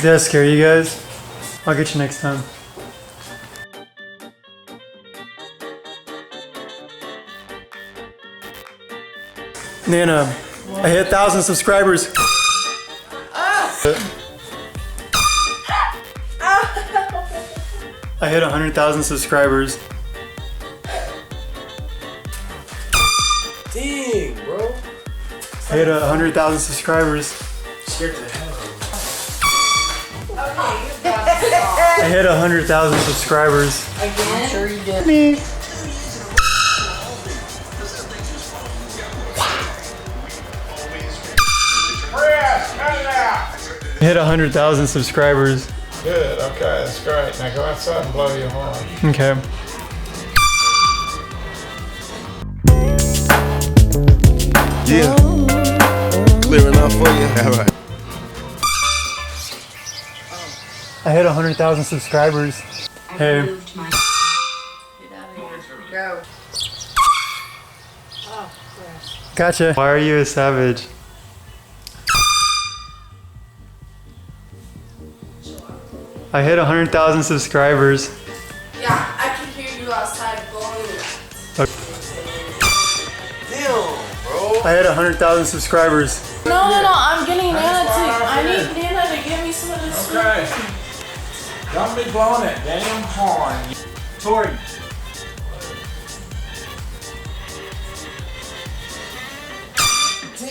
that scare you guys? I'll get you next time. Nana, I hit 1,000 subscribers. I hit 100,000 subscribers. Dang, bro. I hit 100,000 subscribers. Scared the hell out of I hit 100,000 subscribers. Again? I'm sure you did. Me. I hit 100,000 subscribers. Good, okay, that's great. Now go outside and blow your horn. Okay. Yeah. Clear enough for you? All right. I hit 100,000 subscribers. Hey. Get out of here. Go. Oh, gross. Gotcha. Why are you a savage? I hit 100,000 subscribers. Yeah, I can hear you outside blowing it. Damn, bro. I hit 100,000 subscribers. No, I'm getting Nana to. I need Nana to give me some of this. Okay. Don't be blowing that damn horn. Tori.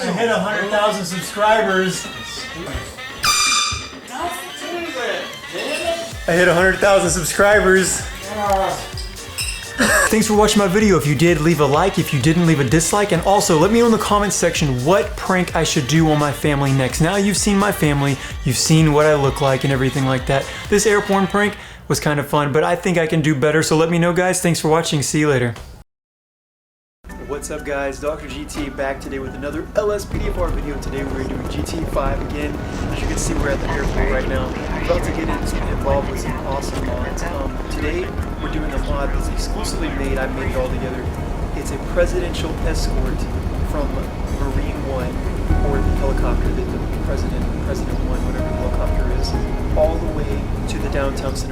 I hit 100,000 subscribers. I hit 100,000 subscribers. Thanks for watching my video. If you did, leave a like. If you didn't, leave a dislike. And also, let me know in the comments section what prank I should do on my family next. Now you've seen my family, you've seen what I look like and everything like that. This Air Horn prank was kind of fun, but I think I can do better. So let me know, guys. Thanks for watching. See you later. What's up, guys? DoctorGTA back today with another LSPDFR video. Today we're doing GTA 5 again. As you can see, we're at the airport right now. I'm about to get involved with some awesome mods. Today we're doing a mod that's exclusively made. I made it all together. It's a presidential escort from Marine One, or the helicopter that the President 1, whatever the helicopter is, all the way to the downtown center.